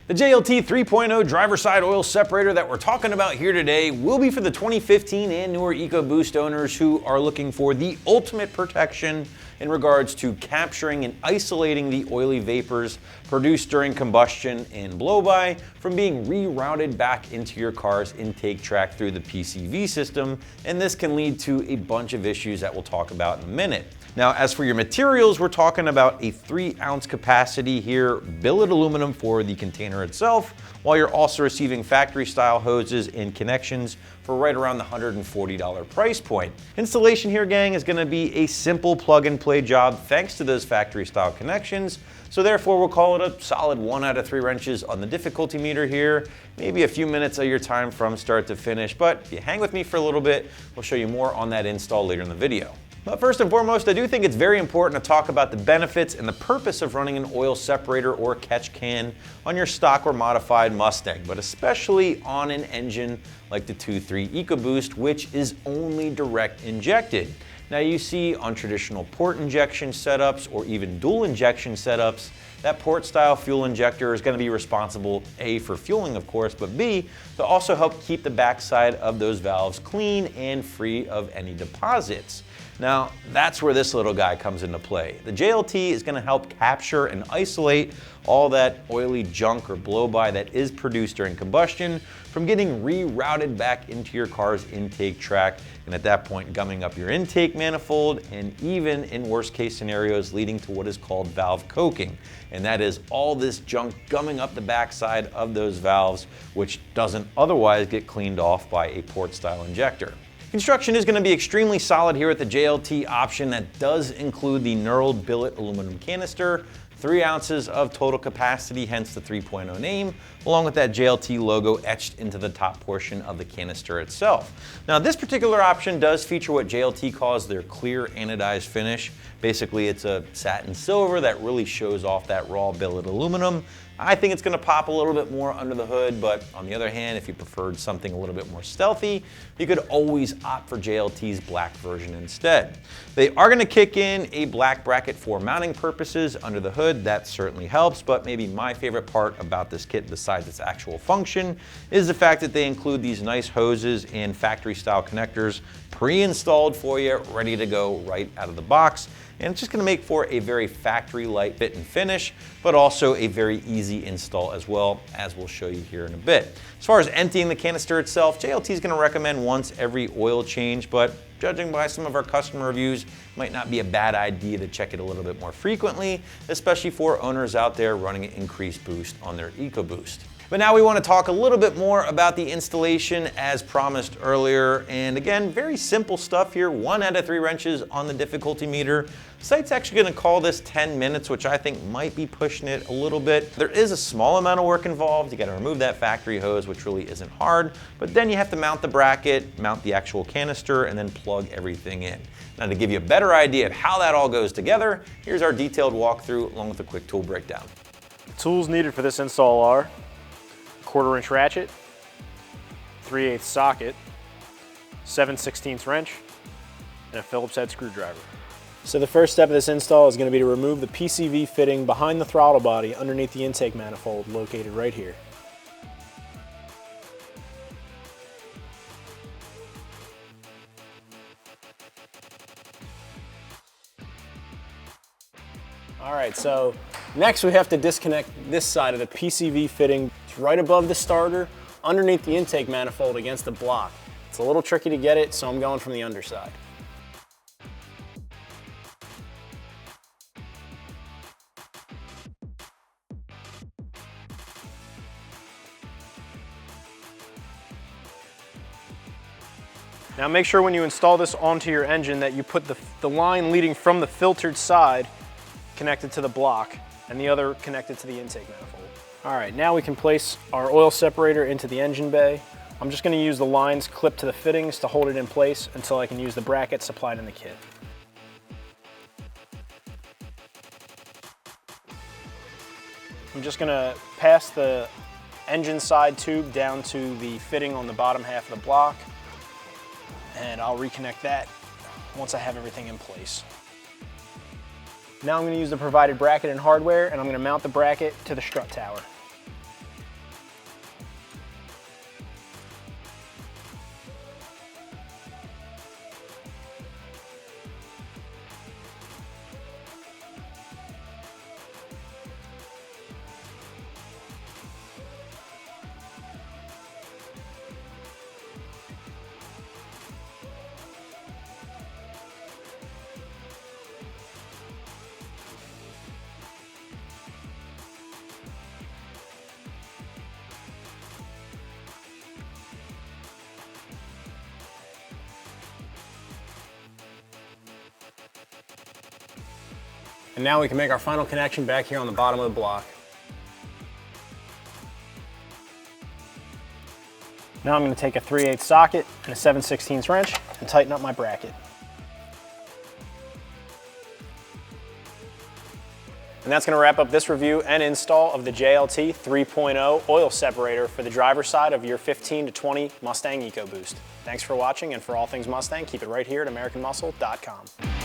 The JLT 3.0 driver side oil separator that we're talking about here today will be for the 2015 and newer EcoBoost owners who are looking for the ultimate protection in regards to capturing and isolating the oily vapors produced during combustion and blow-by from being rerouted back into your car's intake tract through the Pcv system, and this can lead to a bunch of issues that we'll talk about in a minute. Now, as for your materials, we're talking about a 3-ounce capacity here, billet aluminum for the container itself, while you're also receiving factory style hoses and connections for right around the $140 price point. Installation here, gang, is gonna be a simple plug and play job thanks to those factory style connections. So therefore, we'll call it a solid 1 out of 3 wrenches on the difficulty meter here, maybe a few minutes of your time from start to finish. But if you hang with me for a little bit, we'll show you more on that install later in the video. But first and foremost, I do think it's very important to talk about the benefits and the purpose of running an oil separator or catch can on your stock or modified Mustang, but especially on an engine like the 2.3 EcoBoost, which is only direct injected. Now you see on traditional port injection setups or even dual injection setups, that port style fuel injector is going to be responsible A, for fueling of course, but B, to also help keep the backside of those valves clean and free of any deposits. Now, that's where this little guy comes into play. The JLT is going to help capture and isolate all that oily junk or blow-by that is produced during combustion from getting rerouted back into your car's intake tract, and at that point gumming up your intake manifold, and even in worst case scenarios leading to what is called valve coking. And that is all this junk gumming up the backside of those valves, which doesn't otherwise get cleaned off by a port style injector. Construction is going to be extremely solid here at the JLT option that does include the knurled billet aluminum canister, 3 ounces of total capacity, hence the 3.0 name, along with that JLT logo etched into the top portion of the canister itself. Now, this particular option does feature what JLT calls their clear anodized finish. Basically, it's a satin silver that really shows off that raw billet aluminum. I think it's going to pop a little bit more under the hood, but on the other hand, if you preferred something a little bit more stealthy, you could always opt for JLT's black version instead. They are going to kick in a black bracket for mounting purposes under the hood. That certainly helps, but maybe my favorite part about this kit besides its actual function is the fact that they include these nice hoses and factory style connectors pre-installed for you, ready to go right out of the box. And it's just going to make for a very factory-like fit and finish, but also a very easy install as well, as we'll show you here in a bit. As far as emptying the canister itself, JLT is going to recommend once every oil change, but judging by some of our customer reviews, it might not be a bad idea to check it a little bit more frequently, especially for owners out there running an increased boost on their EcoBoost. But now we want to talk a little bit more about the installation as promised earlier. And again, very simple stuff here, 1 out of 3 wrenches on the difficulty meter. Site's actually going to call this 10 minutes, which I think might be pushing it a little bit. There is a small amount of work involved. You got to remove that factory hose, which really isn't hard, but then you have to mount the bracket, mount the actual canister, and then plug everything in. Now, to give you a better idea of how that all goes together, here's our detailed walkthrough along with a quick tool breakdown. The tools needed for this install are 1/4 inch ratchet, 3/8 socket, 7/16 wrench, and a Phillips head screwdriver. So the first step of this install is going to be to remove the Pcv fitting behind the throttle body underneath the intake manifold located right here. Alright, so next we have to disconnect this side of the Pcv fitting. It's right above the starter, underneath the intake manifold against the block. It's a little tricky to get it, so I'm going from the underside. Now make sure when you install this onto your engine that you put the line leading from the filtered side connected to the block and the other connected to the intake manifold. All right, now we can place our oil separator into the engine bay. I'm just going to use the lines clipped to the fittings to hold it in place until I can use the bracket supplied in the kit. I'm just going to pass the engine side tube down to the fitting on the bottom half of the block, and I'll reconnect that once I have everything in place. Now I'm going to use the provided bracket and hardware, and I'm going to mount the bracket to the strut tower. And now we can make our final connection back here on the bottom of the block. Now I'm going to take a 3/8 socket and a 7/16 wrench and tighten up my bracket. And that's going to wrap up this review and install of the JLT 3.0 oil separator for the driver's side of your 15 to 20 Mustang EcoBoost. Thanks for watching, and for all things Mustang, keep it right here at AmericanMuscle.com.